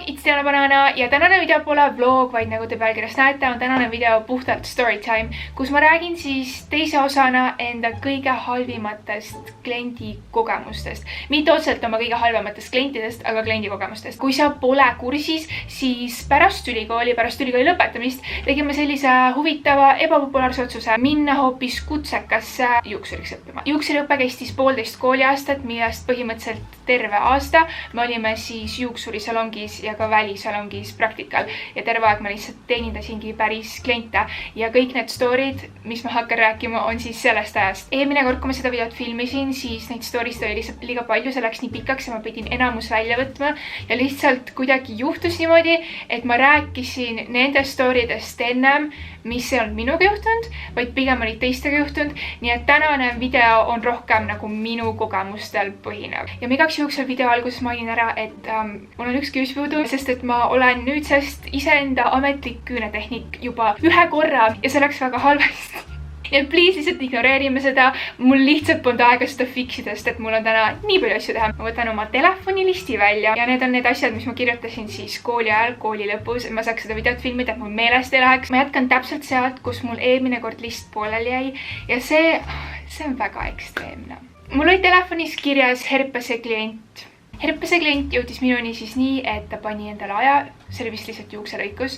it's Diana Banana ja tänane video pole vlog, vaid nagu te pealkirjast näete, on tänane video puhtalt storytime, kus ma räägin siis teise osana enda kõige halvimatest kliendikogemustest. Mitte otseselt oma kõige halvematest klientidest, aga kliendikogemustest. Kui sa pole kursis, siis pärast ülikooli lõpetamist tegime sellise huvitava ebapopulaarse otsuse minna hoopis kutsekasse juuksuriks õppima. Juuksuriõpe kestis 1,5 kooliaastat, millest põhimõtteliselt terve aasta. Me olime siis juuksurisalongis ja ka välisalongis praktikal ja terve aeg ma lihtsalt teenindasingi päris kliente ja kõik need story'd, mis ma hakkan rääkima, on siis sellest ajast. Eelmine kord, kui ma seda videot filmisin, siis neid story'st oli lihtsalt liiga palju, see läks nii pikaks ja ma pidin enamus välja võtma ja lihtsalt kuidagi juhtus niimoodi, et ma rääkisin nende story'dest ennem, mis ei olnud minuga juhtunud, vaid pigem olid teistega juhtunud, nii et tänane video on rohkem nagu minu kogemustel põhinev. Ja ma igaks juhuks seal video alguses mainin ära, et mul on üks küüspuudu, sest et ma olen nüüdsest iseenda ametlik küünetehnik juba ühe korra ja see läks väga halvasti. Ja please lihtsalt ignoreerime seda, mul lihtsalt polnud aega seda fixida, sest et mul on täna nii palju asju teha. Ma võtan oma telefonilisti välja ja need on need asjad, mis ma kirjutasin siis kooli ajal, kooli lõpus, et ma saaks seda videot filmida, et mul meelest ei läheks. Ma jätkan täpselt sealt, kus mul eelmine kord list pooleli jäi ja see on väga ekstreemne. Mul oli telefonis kirjas herpese klient. Herpese klient jõudis minuni siis nii, et ta pani endale aja, see oli vist lihtsalt juukselõikus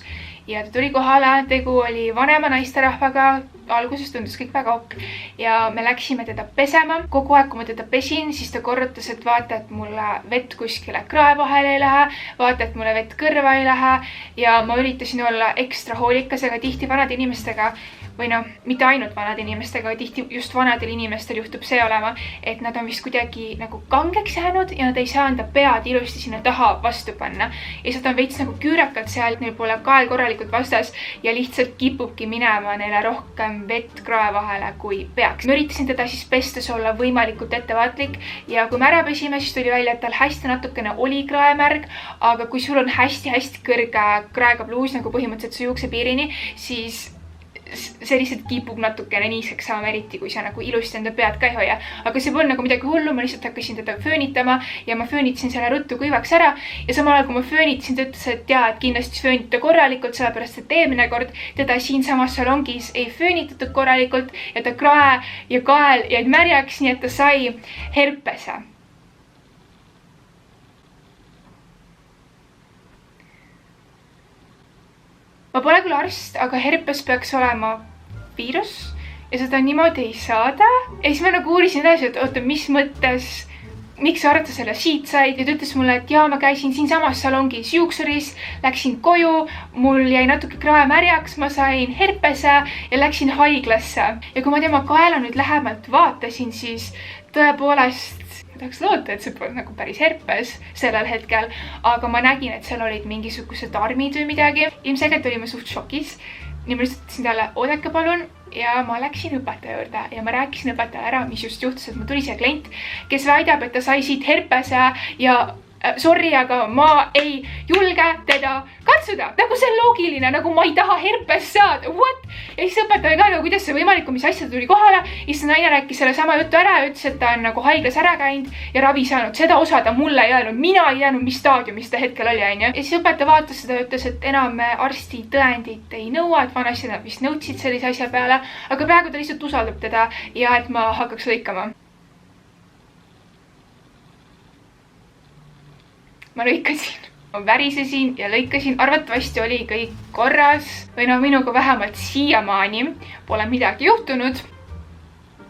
ja ta tuli kohale, tegu oli vanema naisterahvaga, alguses tundus kõik väga ok ja me läksime teda pesema. Kogu aeg, kui ma teda pesin, siis ta korrutas, et vaata, et mulle vett kuskile krae vahele ei lähe, vaata, et mulle vett kõrva ei lähe ja ma üritasin olla ekstra hoolikas, aga tihti vanade inimestega või noh, mitte ainult vanade inimestega, aga tihti just vanadel inimestel juhtub see olema, et nad on vist kuidagi nagu kangeks jäänud ja nad ei saa enda pead ilusti sinna taha vastu panna. Ja lihtsalt on veits nagu küürakad seal, neil pole kael korralikult vastas ja lihtsalt kipubki minema neile rohkem vett krae vahele kui peaks. Ma üritasin teda siis pestes olla võimalikult ettevaatlik ja kui me ära pesime, siis tuli välja, et tal hästi natukene oli kraemärg, aga kui sul on hästi-hästi kõrge kraega bluus nagu põhimõtteliselt su juuksepiirini, siis see lihtsalt kipub natukene niiseks saama, eriti kui sa nagu ilusti enda pead ka ei hoia. Aga see polnud nagu midagi hullu, ma lihtsalt hakkasin teda föönitama ja ma föönitasin selle ruttu kuivaks ära ja samal ajal, kui ma föönitasin, ta ütles, et jaa, et kindlasti föönita korralikult, sellepärast et eelmine kord teda siinsamas salongis ei föönitatud korralikult ja ta krae ja kael jäid märjaks, nii et ta sai herpese. Ma pole küll arst, aga herpes peaks olema viirus ja seda niimoodi ei saada. Ja siis ma nagu uurisin edasi, et oota, mis mõttes, miks sa arvad, sa selle siit said ja ta ütles mulle, et jaa, ma käisin siinsamas salongis juuksuris, läksin koju, mul jäi natuke krae märjaks, ma sain herpese ja läksin haiglasse. Ja kui ma tema kaela nüüd lähemalt vaatasin, siis tõepoolest tahaks loota, et see polnud nagu päris herpes sellel hetkel, aga ma nägin, et seal olid mingisugused armid või midagi. Ilmselgelt olime suht šokis. Nii ma lihtsalt ütlesin talle, oodake palun ja ma läksin õpetaja juurde ja ma rääkisin õpetaja ära, mis just juhtus, et ma tuli see klient, kes väidab, et ta sai siit herpese ja sorry, aga ma ei julge teda katsuda. Nagu see on loogiline, nagu ma ei taha herpes saada. What? Ja siis õpetaja ka, nagu kuidas see võimalik on, mis asja tuli kohale. Ja siis naine rääkis selle sama jutu ära ja ütles, et ta on nagu haiglas ära käinud ja ravi saanud. Seda osa ta mulle ei jäänud. Mina ei jäänud, mis staadiumis ta hetkel oli. Ja siis õpetaja vaatas seda ja ütles, et enam arsti tõendit ei nõua, et vanasti nad vist nõudsid sellise asja peale. Aga praegu ta lihtsalt usaldab teda ja et ma hakkaks lõikama. Ma lõikasin, ma värisesin ja lõikasin, arvatavasti oli kõik korras või no minuga vähemalt siiamaani pole midagi juhtunud.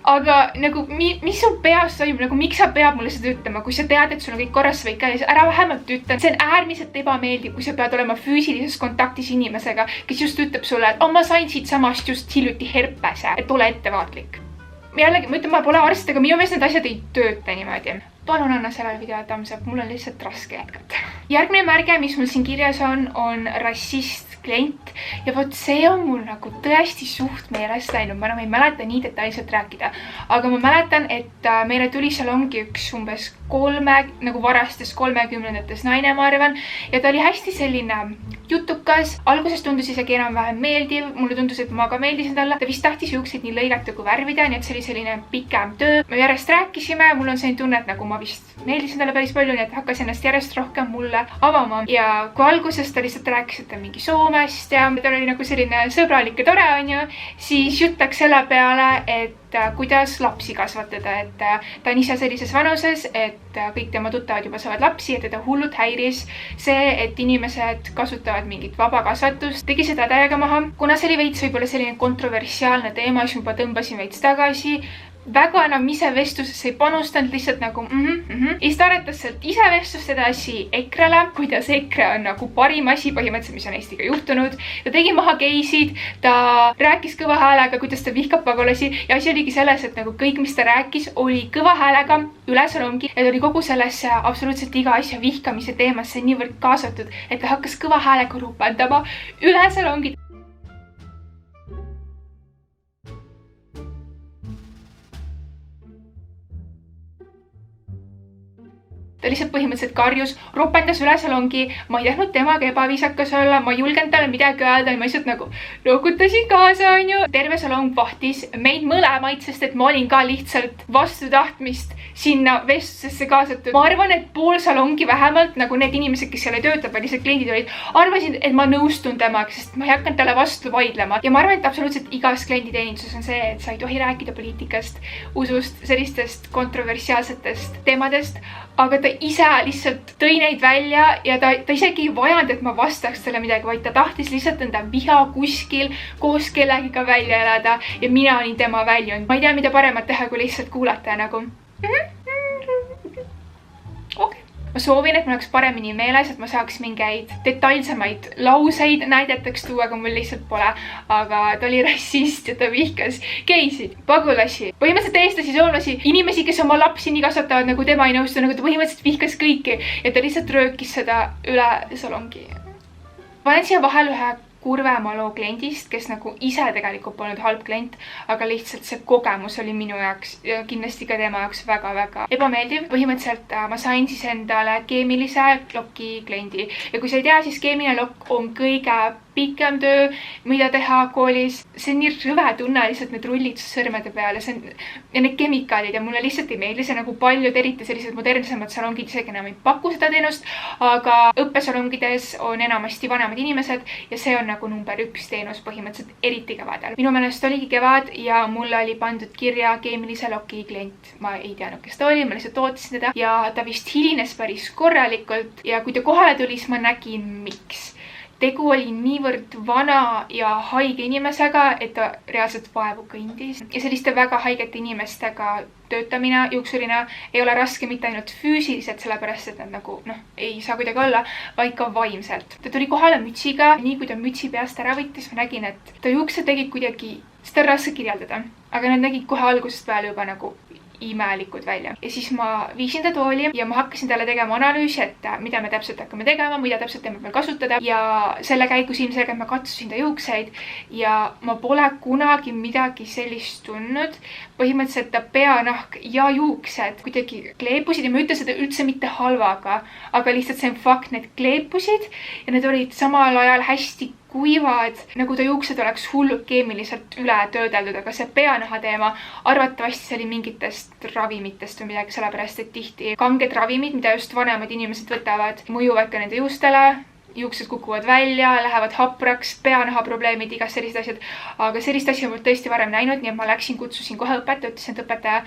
Aga nagu, mis sul peas toimub, nagu miks sa peab mulle seda ütlema, kui sa tead, et sul on kõik korras või käis, ära vähemalt ütlen. See on äärmiselt ebameeldiv, kui sa pead olema füüsilises kontaktis inimesega, kes just ütleb sulle, et ma sain siit samast just hiljuti herpese, et ole ettevaatlik. Jällegi, ma ütlen, ma pole arst, aga minu meelest need asjad ei tööta niimoodi. Palun anna sellele video thumbs up, mul on lihtsalt raske jätkata. Järgmine märge, mis mul siin kirjas on rassist klient ja vot see on mul nagu tõesti suht meelest läinud, ma ei mäleta nii detailselt rääkida, aga ma mäletan, et meile tuli salongi üks umbes nagu varastes 30-ndates naine, ma arvan, ja ta oli hästi selline jutukas, alguses tundus isegi enam-vähem meeldiv, mulle tundus, et ma ka meeldisin talle, ta vist tahtis juukseid nii lõigata kui värvida, nii et see oli selline pikem töö. Me järjest rääkisime, mul on selline tunne, et nagu ma vist meeldisin talle päris palju, nii et hakkas ennast järjest rohkem mulle avama ja kui alguses ta lihtsalt rääkis, et ta mingi Soomest ja tal oli nagu selline sõbralik ja tore, onju, siis jutt läks selle peale, et kuidas lapsi kasvatada, et ta on ise sellises vanuses, et kõik tema tuttavad juba saavad lapsi ja teda hullult häiris see, et inimesed kasutavad mingit vabakasvatust. Tegi seda täiega maha. Kuna see oli veits võib-olla selline kontroversiaalne teema, siis juba tõmbasin veits tagasi. Väga enam ise vestlusesse ei panustanud, lihtsalt nagu ja siis ta aretas sealt ise vestlust edasi EKRE-le, kuidas EKRE on nagu parim asi põhimõtteliselt, mis on Eestiga juhtunud. Ta tegi maha geisid, ta rääkis kõva häälega, kuidas ta vihkab pagulasi ja asi oligi selles, et nagu kõik, mis ta rääkis, oli kõva häälega üle salongi ja ta oli kogu sellesse absoluutselt iga asja vihkamise teemasse niivõrd kaasatud, et ta hakkas kõva häälega rupendama üle salongi. Ta lihtsalt põhimõtteliselt karjus, ropendas üle salongi, ma ei tahtnud temaga ebaviisakas olla, ma ei julgenud talle midagi öelda ja ma lihtsalt nagu nokutasin kaasa, onju. Terve salong vahtis meid mõlemaid, sest et ma olin ka lihtsalt vastu tahtmist sinna vestlusesse kaasatud. Ma arvan, et pool salongi vähemalt, nagu need inimesed, kes seal ei tööta, vaid lihtsalt kliendid olid, arvasid, et ma nõustun temaga, sest ma ei hakanud talle vastu vaidlema. Ja ma arvan, et absoluutselt igas klienditeeninduses on see, et sa ei tohi rääkida poliitikast, usust, sellistest kontroversiaalsetest teemadest, aga ta ise lihtsalt tõi neid välja ja ta isegi ei vajanud, et ma vastaks talle midagi, vaid ta tahtis lihtsalt enda viha kuskil koos kellegiga välja elada ja mina olin tema väljund. Ma ei tea, mida paremat teha, kui lihtsalt kuulata nagu okei. Ma soovin, et mul oleks paremini meeles, et ma saaks mingeid detailsemaid lauseid näideteks tuua, aga mul lihtsalt pole. Aga ta oli rassist ja ta vihkas geisid, pagulasi, põhimõtteliselt eestlasi, soomlasi, inimesi, kes oma lapsi nii kasvatavad, nagu tema ei nõustu, nagu ta põhimõtteliselt vihkas kõiki ja ta lihtsalt röökis seda üle salongi. Panen siia vahel ühe kurvema loo kliendist, kes nagu ise tegelikult polnud halb klient, aga lihtsalt see kogemus oli minu jaoks ja kindlasti ka tema jaoks väga-väga ebameeldiv. Põhimõtteliselt ma sain siis endale keemilise loki kliendi ja kui sa ei tea, siis keemiline lokk on kõige pikem töö, mida teha koolis. See on nii rõve tunne lihtsalt need rullid sõrmede peale ja need kemikaalid ja mulle lihtsalt ei meeldi see nagu paljud, eriti sellised modernsemad salongid isegi enam ei paku seda teenust, aga õppesalongides on enamasti vanemad inimesed ja see on nagu number 1 teenus põhimõtteliselt, eriti kevadel. Minu meelest oligi kevad ja mulle oli pandud kirja keemilise loki klient. Ma ei teadnud, kes ta oli, ma lihtsalt ootasin teda ja ta vist hilines päris korralikult ja kui ta kohale tuli, siis ma nägin, miks. Tegu oli niivõrd vana ja haige inimesega, et ta reaalselt vaevu kõndis. Ja selliste väga haigete inimestega töötamine juuksurina ei ole raske mitte ainult füüsiliselt, sellepärast et nad nagu, ei saa kuidagi olla, vaid ka vaimselt. Ta tuli kohale mütsiga, nii kui ta mütsi peast ära võttis, ma nägin, et ta juuksed tegid kuidagi, seda on raske kirjeldada, aga nad nägid kohe algusest peale juba nagu imelikud välja. Ja siis ma viisin ta tooli ja ma hakkasin talle tegema analüüsi, et mida me täpselt hakkame tegema, mida täpselt teeme veel kasutada ja selle käigus ilmselgelt ma katsusin ta juukseid ja ma pole kunagi midagi sellist tundnud. Põhimõtteliselt ta peanahk ja juuksed kuidagi kleepusid ja ma ütlen seda üldse mitte halvaga, aga lihtsalt see on fakt, need kleepusid ja need olid samal ajal hästi kuivad, nagu ta juuksed oleks hullult keemiliselt üle töödeldud, aga see peanaha teema arvatavasti see oli mingitest ravimitest või midagi, sellepärast et tihti kanged ravimid, mida just vanemad inimesed võtavad, mõjuvad ka nende juustele, juuksed kukuvad välja, lähevad hapraks, peanaha probleemid, igast sellised asjad, aga sellist asja mul tõesti varem näinud, nii et ma läksin, kutsusin kohe õpetaja, ütlesin, et õpetaja,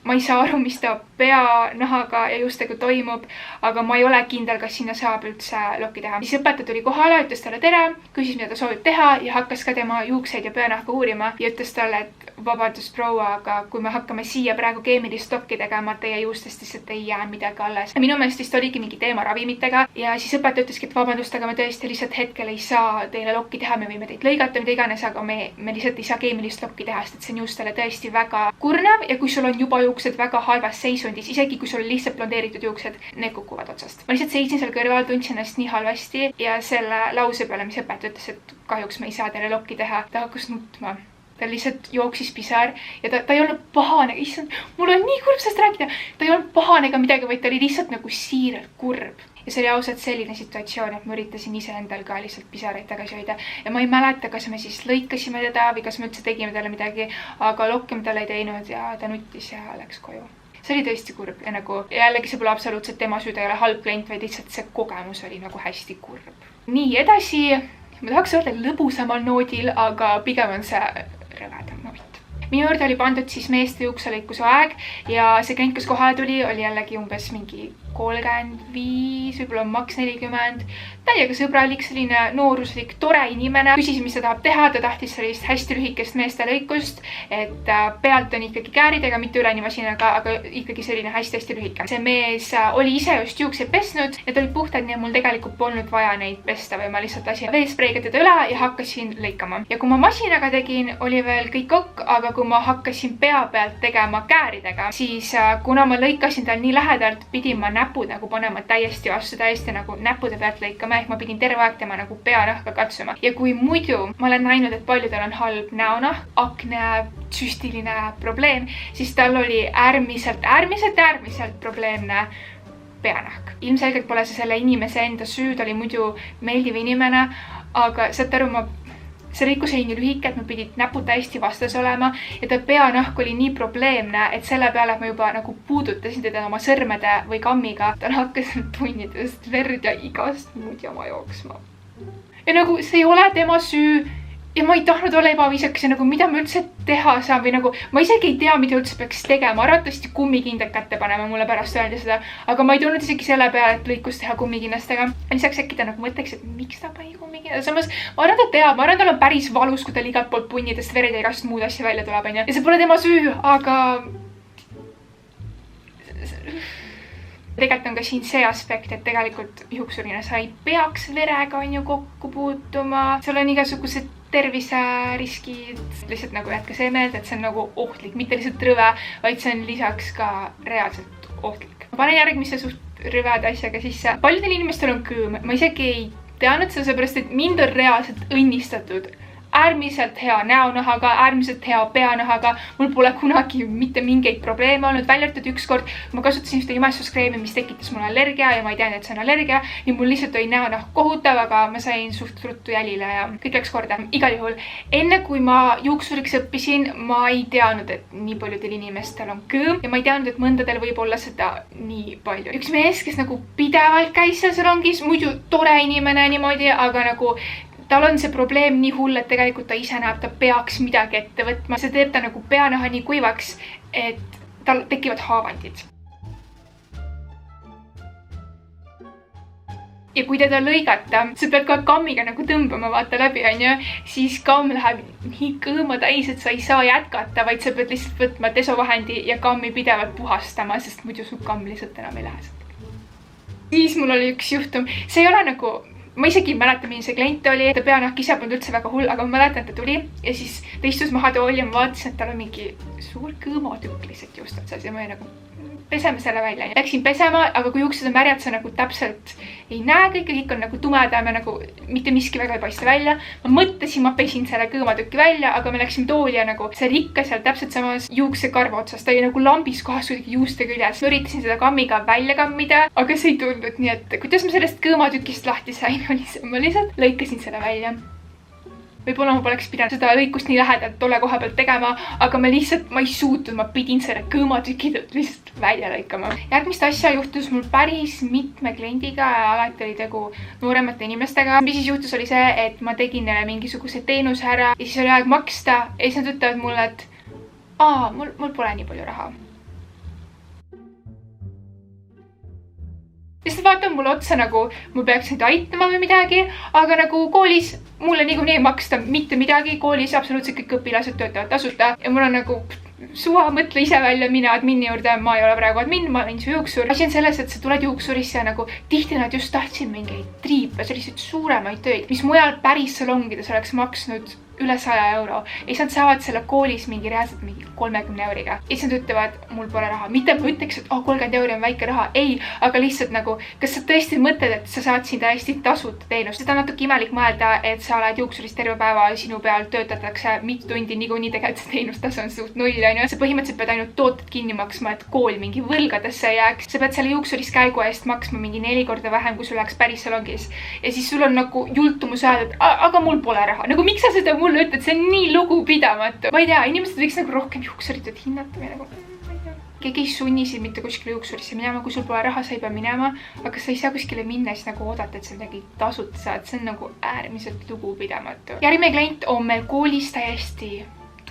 ma ei saa aru, mis ta peanahaga ja juustega toimub, aga ma ei ole kindel, kas sinna saab üldse lokki teha. Siis õpetaja tuli kohale, ütles talle tere, küsis, mida ta soovib teha ja hakkas ka tema juukseid ja peanahka uurima ja ütles talle, et vabandust proua, aga kui me hakkame siia praegu keemilist lokki tegema, teie juustest lihtsalt ei jää midagi alles. Minu meelest vist oligi mingi teema ravimitega ja siis õpetaja ütleski, et vabandust, aga me tõesti lihtsalt hetkel ei saa teile lokki teha, me võime teid lõigata, mida iganes, aga me lihtsalt ei saa keemilist lokki teha, sest et see on juustele tõesti väga kurnav ja kui sul on juba juuksed väga halvas seisundis, isegi kui sul on lihtsalt blondeeritud juuksed, need kukuvad otsast. Ma lihtsalt seisin seal kõrval, tundsin ennast nii halvasti ja selle lause peale, mis õpetaja ütles, et kahjuks me ei saa teile lokki teha, ta hakkas nutma. Ta lihtsalt jooksis pisar ja ta ei olnud pahane, issand, mul on nii kurb sellest rääkida, ta ei olnud pahane ega midagi, vaid ta oli lihtsalt nagu siiralt kurb. Ja see oli ausalt selline situatsioon, et ma üritasin ise endal ka lihtsalt pisaraid tagasi hoida ja ma ei mäleta, kas me siis lõikasime teda või kas me üldse tegime talle midagi, aga lokki me talle ei teinud ja ta nuttis ja läks koju. See oli tõesti kurb ja nagu jällegi see pole absoluutselt tema süü, ta ei ole halb klient, vaid lihtsalt see kogemus oli nagu hästi kurb. Nii, edasi, ma tahaks öelda lõbusamal noodil, aga pigem on see rõvedam noot. Minu juurde oli pandud siis meeste juukselõikuse aeg ja see klient, kes kohale tuli, oli jällegi umbes mingi 35, võib-olla maks 40. Täiega sõbralik, selline nooruslik, tore inimene. Küsisin, mis ta tahab teha, ta tahtis sellist hästi lühikest meeste lõikust, et pealt on ikkagi kääridega, mitte üleni masinaga, aga ikkagi selline hästi-hästi lühike. See mees oli ise just juukseid pesnud ja ta olid puhtad, nii mul tegelikult polnud vaja neid pesta või ma lihtsalt lasin veespreiga teda üle ja hakkasin lõikama. Ja kui ma masinaga tegin, oli veel kõik ok, aga kui ma hakkasin pea pealt tegema kääridega, siis kuna ma lõikasin tal nii lähedalt, pidin ma näpud nagu panema täiesti vastu, täiesti nagu näppude pealt lõikama, ehk ma pidin terve aeg tema nagu peanahka katsuma. Ja kui muidu ma olen näinud, et paljudel on halb näonahk, akne, süstiline probleem, siis tal oli äärmiselt probleemne peanahk. Ilmselgelt pole see selle inimese enda süü, ta oli muidu meeldiv inimene, aga saate aru, see lõikus oli nii lühike, et ma pidid näpud täiesti vastas olema ja ta peanahk oli nii probleemne, et selle peale ma juba nagu puudutasin teda oma sõrmede või kammiga. Tal hakkas tunnidest verd ja igast muud jama jooksma. Ja nagu see ei ole tema süü ja ma ei tahtnud olla ebaviisakas ja nagu mida ma üldse teha saan või nagu ma isegi ei tea, mida üldse peaks tegema. Arvatavasti kummikindad kätte panema, mulle pärast öeldi seda, aga ma ei tulnud isegi selle peale, et lõikus teha kummikindastega. Lisaks äkki ta nagu mõtleks, et miks ta pani kummikindad. Samas ma arvan, ta teab, ma arvan, tal on päris valus, kui tal igalt poolt punnidest verd ja igast muud asja välja tuleb, ja see pole tema süü, aga tegelikult on ka siin see aspekt, et tegelikult juuksurina sa ei peaks verega kokku puutuma. Seal on igasugused terviseriskid. Lihtsalt nagu jätke see meelde, et see on nagu ohtlik, mitte lihtsalt rõve, vaid see on lisaks ka reaalselt ohtlik. Ma panen järgmise suht rõveda asjaga sisse. Paljudel inimestel on kõõm. Ma isegi ei teadnud seda, seepärast, et mind on reaalselt õnnistatud äärmiselt hea näonahaga, äärmiselt hea peanahaga. Mul pole kunagi mitte mingeid probleeme olnud, välja arvatud ükskord. Ma kasutasin ühte imestuskreemi, mis tekitas mulle allergia ja ma ei teadnud, et see on allergia. Ja mul lihtsalt oli näonahk kohutav, aga ma sain suht ruttu jälile ja kõik läks korda. Igal juhul, enne kui ma juuksuriks õppisin, ma ei teadnud, et nii paljudel inimestel on kõõm ja ma ei teadnud, et mõndadel võib olla seda nii palju. Üks mees, kes nagu pidevalt käis seal salongis, muidu tore inimene niimoodi, aga nagu tal on see probleem nii hull, et tegelikult ta ise näeb, ta peaks midagi ette võtma. See teeb ta nagu peanaha nii kuivaks, et tal tekivad haavandid. Ja kui teda lõigata, sa pead ka kammiga nagu tõmbama, vaata läbi, siis kamm läheb nii kõõma täis, et sa ei saa jätkata, vaid sa pead lihtsalt võtma desovahendi ja kammi pidevalt puhastama, sest muidu su kamm lihtsalt enam ei lähe. Siis mul oli üks juhtum. See ei ole nagu ma isegi ei mäleta, milline see klient oli, ta peanahk ise polnud üldse väga hull, aga ma mäletan, et ta tuli ja siis ta istus maha tooli ja ma vaatasin, et tal on mingi suur kõõmatükk lihtsalt just otsas ja ma olin nagu peseme selle välja. Läksin pesema, aga kui juuksed on märjad, sa nagu täpselt ei näe kõike, kõik on nagu tumedam ja nagu mitte miski väga ei paista välja. Ma mõtlesin, ma pesin selle kõõmatükki välja, aga me läksime tooli ja nagu see oli ikka seal täpselt samas juuksekarva otsas. Ta oli nagu lambis kohas kuidagi juuste küljes. Ma üritasin seda kammiga välja kammida, aga see ei tulnud, nii et kuidas ma sellest kõõmatükist lahti sain, oli see, ma lihtsalt lõikasin selle välja. Võib-olla ma poleks pidanud seda lõikust nii lähedalt tolle koha pealt tegema, aga ma ei suutnud, ma pidin selle kõõmatükid lihtsalt välja lõikama. Järgmist asja juhtus mul päris mitme kliendiga ja alati oli tegu nooremate inimestega. Mis siis juhtus oli see, et ma tegin neile mingisuguse teenuse ära ja siis oli aeg maksta ja siis nad ütlevad mulle, et mul pole nii palju raha. Sest vaatan mulle otsa nagu ma peaks neid aitama või midagi, aga nagu koolis mulle niikuinii ei maksta mitte midagi, koolis absoluutselt kõik õpilased töötavad tasuta ja mul on nagu suva, mõtle ise välja, mine admini juurde, ma ei ole praegu admin, ma olen su juuksur. Asi on selles, et sa tuled juuksurisse ja nagu tihti nad just tahtsid mingeid triipe, selliseid suuremaid töid, mis mujal päris salongides oleks maksnud üle 100 euro. Ja siis nad saavad selle koolis reaalselt 30 euriga. Ja siis nad ütlevad, mul pole raha. Mitte ma ütleks, et 30 euri on väike raha. Ei, aga lihtsalt nagu, kas sa tõesti mõtled, et sa saad siin täiesti tasuta teenust? Seda on natuke imelik mõelda, et sa oled juuksuris terve päeva, sinu peal töötatakse mitu tundi, niikuinii tegelikult see teenustasu on suht null, on ju. Sa põhimõtteliselt pead ainult tooted kinni maksma, et kool mingi võlgadesse ei jääks. Sa pead selle juuksuris käigu eest maksma mingi 4 korda vähem, kui sul läheks päris salongis. Ja siis sul on nagu jultumus öelda, et aga mul pole raha. Nagu miks sa seda mulle ütled, see on nii lugupidamatu. Ma ei tea, inimesed võiks nagu rohkem juuksurit hinnata või nagu keegi ei sunni sind mitte kuskile juuksurisse minema, kui sul pole raha, sa ei pea minema, aga sa ei saa kuskile minna, siis nagu oodata, et sa midagi tasuta saad. See on nagu äärmiselt lugupidamatu. Järgmine klient on meil koolis täiesti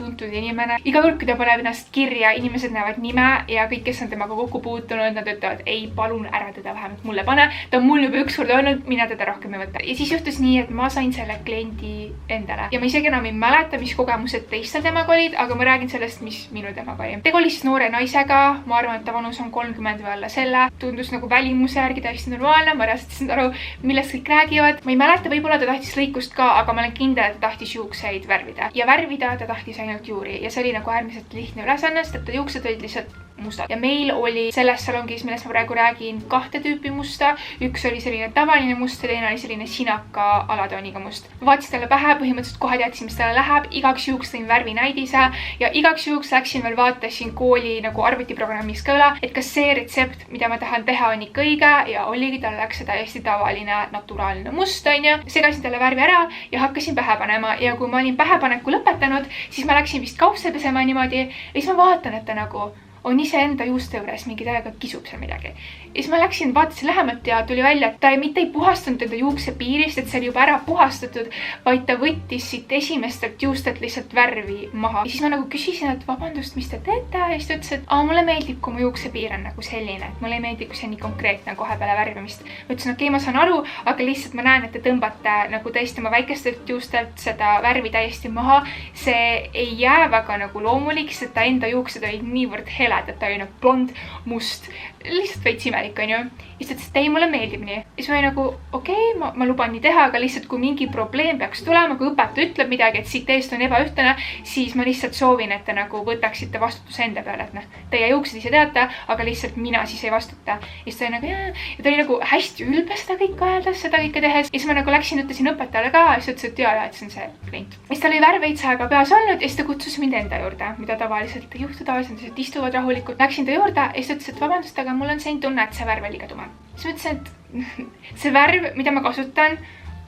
tuntud inimene. Iga kord, kui ta paneb ennast kirja, inimesed näevad nime ja kõik, kes on temaga kokku puutunud, nad ütlevad, ei, palun ära teda vähemalt mulle pane. Ta on mul juba üks kord olnud, mina teda rohkem ei võta. Ja siis juhtus nii, et ma sain selle kliendi endale. Ja ma isegi enam ei mäleta, mis kogemused teistel temaga olid, aga ma räägin sellest, mis minu temaga oli. Tegu oli siis noore naisega, ma arvan, et ta vanus on 30 või alla selle. Tundus nagu välimuse järgi täiesti normaalne, ma reaalselt ei saanud aru, millest kõik räägivad. Ma ei mäleta, võib-olla ta tahtis lõikust ka, aga ma olen kindel, et ta tahtis juukseid värvida. Ja värvida ta tahtis ainult juuri ja see oli nagu äärmiselt lihtne ülesanne, sest et ta juuksed olid lihtsalt mustad. Ja meil oli selles salongis, millest ma praegu räägin, 2 tüüpi musta. Üks oli selline tavaline must ja teine oli selline sinaka alatooniga must. Vaatasin talle pähe, põhimõtteliselt kohe teadsin, mis talle läheb. Igaks juhuks tõin värvinäidise ja igaks juhuks läksin veel vaatasin kooli nagu arvutiprogrammis ka üle, et kas see retsept, mida ma tahan teha, on ikka õige ja oligi, tal läks see täiesti tavaline naturaalne must, on ju. Segasin talle värvi ära ja hakkasin pähe panema ja kui ma olin pähepaneku lõpetanud, siis ma läksin vist kaupse pesema niimoodi ja siis ma vaatan, et ta nagu on iseenda juuste juures mingi täiega kisub seal midagi. Ja siis ma läksin, vaatasin lähemalt ja tuli välja, et ta mitte ei puhastanud enda juukse piirist, et see oli juba ära puhastatud, vaid ta võttis siit esimestelt juustelt lihtsalt värvi maha. Ja siis ma nagu küsisin, et vabandust, mis te teete? Ja siis ta ütles, et mulle meeldib, kui mu juuksepiir on nagu selline, et mulle ei meeldi, kui see on nii konkreetne kohe peale värvimist. Ma ütlesin, okei, ma saan aru, aga lihtsalt ma näen, et te tõmbate nagu tõesti oma väikestelt juustelt seda värvi täiesti maha. See ei jää väga nagu loomulik, sest ta enda juuksed olid niivõrd heled, et ta oli nagu blond, must, lihtsalt veits imelik, on ju. Ja siis ta ütles, et ei, mulle meeldib nii. Ja siis ma olin nagu, okei, ma luban nii teha, aga lihtsalt kui mingi probleem peaks tulema, kui õpetaja ütleb midagi, et siit eest on ebaühtlane, siis ma lihtsalt soovin, et te nagu võtaksite vastutuse enda peale, et noh, teie juuksed ise teate, aga lihtsalt mina siis ei vastuta. Ja siis ta oli nagu, ja ta oli nagu hästi ülbe seda kõike öeldes, seda kõike tehes. Ja siis ma nagu läksin, ütlesin õpetajale ka, ja siis ütles, et jaa, et see on see klient. Ja siis tal oli värv veits aega peas olnud ja siis ta kutsus mind enda juurde, mida tavaliselt ei juhtu, tavaliselt istuvad rahulikult. Läksin ta juurde ja siis ütles, et vabandust, aga mul on selline tunne, et see värv on liiga tume. Siis ma ütlesin, et see värv, mida ma kasutan,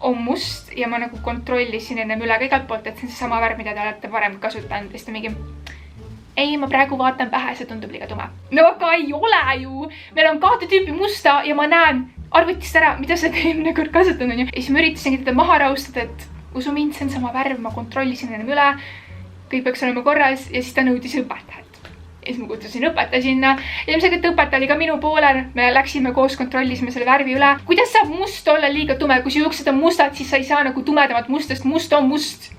on must ja ma nagu kontrollisin ennem üle ka igalt poolt, et see on seesama värv, mida te olete varem kasutanud. Ja siis ta mingi, ei, ma praegu vaatan pähe, see tundub liiga tume. No aga ei ole ju! Meil on 2 tüüpi musta ja ma näen arvutist ära, mida sa eelmine kord kasutanud on ju. Ja siis ma üritasingi teda maha rahustada, et usu mind, see on sama värv, ma kontrollisin ennem üle. Kõik peaks olema korras ja siis ta nõudis õpetajat. Ja siis ma kutsusin õpetaja sinna. Ilmselt õpetaja oli ka minu poolel. Me läksime koos, kontrollisime selle värvi üle. Kuidas saab must olla liiga tume? Kui su juuksed on mustad, siis sa ei saa nagu tumedamat mustast. Must on must.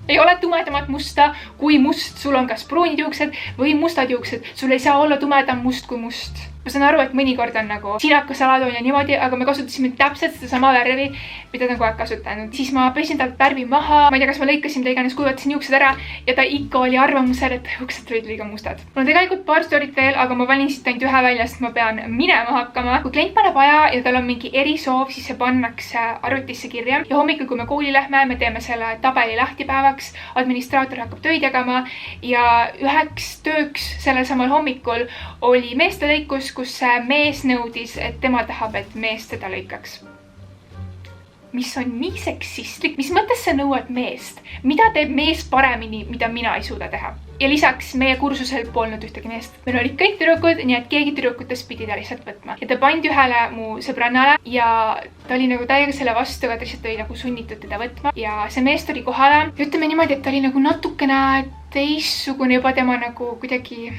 Ei ole tumedamat musta kui must. Sul on kas pruunid juuksed või mustad juuksed. Sul ei saa olla tumedam must kui must. Ma saan aru, et mõnikord on nagu sinakas alatoon ja niimoodi, aga me kasutasime täpselt seda sama värvi, mida ta on kogu aeg kasutanud. Siis ma pesin talt värvi maha, ma ei tea, kas ma lõikasin ta iganes, kuivatasin juuksed ära ja ta ikka oli arvamusel, et juuksed olid liiga mustad. Mul on tegelikult paar storyt veel, aga ma valin siit ainult ühe välja, sest ma pean minema hakkama. Kui klient paneb aja ja tal on mingi erisoov, siis see pannakse arvutisse kirja ja hommikul, kui me kooli lähme, me teeme selle tabeli lahti päevaks, administraator hakkab töid jagama ja üheks tööks sellel samal hommikul oli meeste lõikus, kus mees nõudis, et tema tahab, et mees teda lõikaks. Mis on nii seksistlik, mis mõttes sa nõuad meest? Mida teeb mees paremini, mida mina ei suuda teha? Ja lisaks meie kursusel polnud ühtegi meest. Meil olid kõik tüdrukud, nii et keegi tüdrukutest pidi ta lihtsalt võtma. Ja ta pandi ühele mu sõbrannale ja ta oli nagu täiega selle vastu, aga ta lihtsalt oli nagu sunnitud teda võtma. Ja see mees tuli kohale. Ütleme niimoodi, et ta oli nagu natukene teistsugune juba tema nagu kuidagi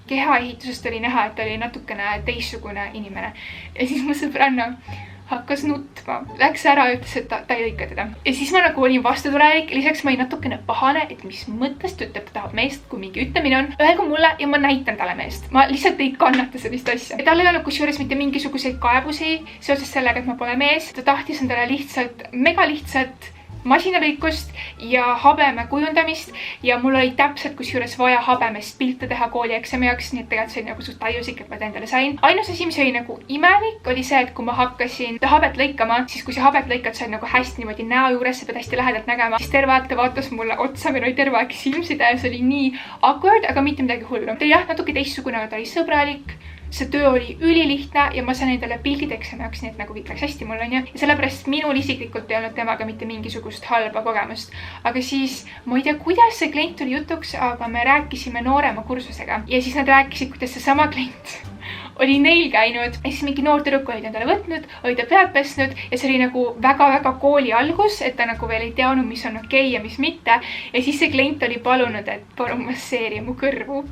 kehaehitusest oli näha, et ta oli natukene teistsugune inimene. Ja siis mu sõbranna hakkas nutma, läks ära ja ütles, et ta ei lõika teda. Ja siis ma nagu olin vastutulelik, lisaks ma olin natukene pahane, et mis mõttes ta ütleb, ta tahab meest, kui mingi ütlemine on. Öelgu mulle ja ma näitan talle meest. Ma lihtsalt ei kannata sellist asja. Tal ei olnud kusjuures mitte mingisuguseid kaebusi seoses sellega, et ma pole mees. Ta tahtis endale lihtsalt, mega lihtsalt masinalõikust ja habeme kujundamist ja mul oli täpselt kusjuures vaja habemest pilte teha koolieksami jaoks, nii et tegelikult see oli nagu suht täiuslik, et ma ta endale sain. Ainus asi, mis oli nagu imelik, oli see, et kui ma hakkasin habet lõikama, siis kui see habet lõikad, said nagu hästi niimoodi näo juures, sa pead hästi lähedalt nägema, siis terve aeg ta vaatas mulle otsa, meil oli terve aeg silmside ja see oli nii awkward, aga mitte midagi hullu. Ta oli jah, natuke teistsugune, aga ta oli sõbralik. See töö oli ülilihtne ja ma sain endale pildid eksami jaoks, nii et nagu kõik läks hästi mul, on ju. Ja sellepärast minul isiklikult ei olnud temaga mitte mingisugust halba kogemust. Aga siis, ma ei tea, kuidas see klient tuli jutuks, aga me rääkisime noorema kursusega. Ja siis nad rääkisid, kuidas see sama klient oli neil käinud. Ja siis mingi noor tüdruk oli endale võtnud, oli ta pead pesnud ja see oli nagu väga-väga kooli algus, et ta nagu veel ei teadnud, mis on okei ja mis mitte. Ja siis see klient oli palunud, et palun masseeri mu kõrvu.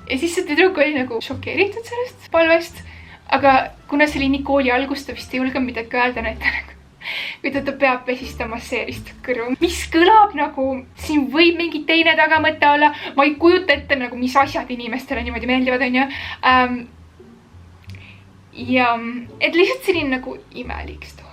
Ja siis see tüdruk oli nagu šokeeritud sellest palvest, aga kuna see oli nii kooli algus, ta vist ei julge midagi öelda, et ta nagu, kui ta peab pesist ta masseerist kõrvu. Mis kõlab nagu, siin võib mingi teine tagamõte olla, ma ei kujuta ette nagu, mis asjad inimestele niimoodi meeldivad, on ju. Ja et lihtsalt selline nagu imelik story.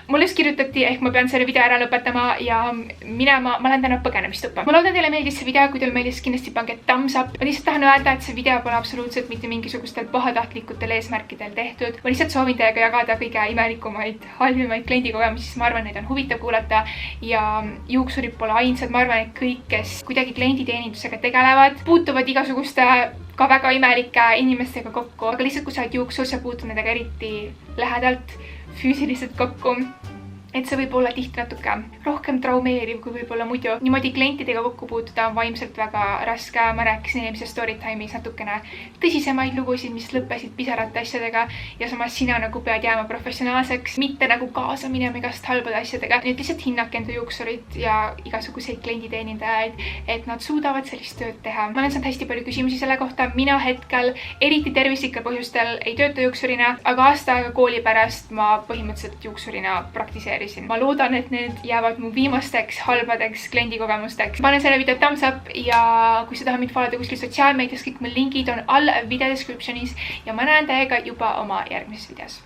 Mulle just kirjutati, ehk ma pean selle video ära lõpetama ja minema, ma lähen täna põgenemist õppima. Ma loodan, teile meeldis see video, kui teil meeldis, kindlasti pange thumbs up. Ma lihtsalt tahan öelda, et see video pole absoluutselt mitte mingisugustel pahatahtlikutel eesmärkidel tehtud. Ma lihtsalt soovin teiega jagada kõige imelikumaid, halvimaid kliendikogemusi, siis ma arvan, neid on huvitav kuulata ja juuksurid pole ainsad. Ma arvan, et kõik, kes kuidagi klienditeenindusega tegelevad, puutuvad igasuguste ka väga imelike inimestega kokku, aga lihtsalt kui sa oled juuksur, sa puutud nendega eriti lähedalt füüsiliselt kokku. Et see võib olla tihti natuke rohkem traumeeriv, kui võib-olla muidu. Niimoodi klientidega kokku puutuda on vaimselt väga raske. Ma rääkisin eelmises Storytime'is natukene tõsisemaid lugusid, mis lõppesid pisarate asjadega ja samas sina nagu pead jääma professionaalseks, mitte nagu kaasa minema igast halbade asjadega. Nii et lihtsalt hinnake enda juuksurit ja igasuguseid klienditeenindajaid, et nad suudavad sellist tööd teha. Ma olen saanud hästi palju küsimusi selle kohta. Mina hetkel eriti tervislikel põhjustel ei tööta juuksurina, aga aasta aega kooli pärast ma põhimõtteliselt juuksurina praktiseerisin. Ma loodan, et need jäävad mu viimasteks halbadeks kliendikogemusteks. Panen selle video thumbs up ja kui sa tahad mind followda kuskil sotsiaalmeedias, kõik mu lingid on all video descriptionis ja ma näen teiega juba oma järgmises videos.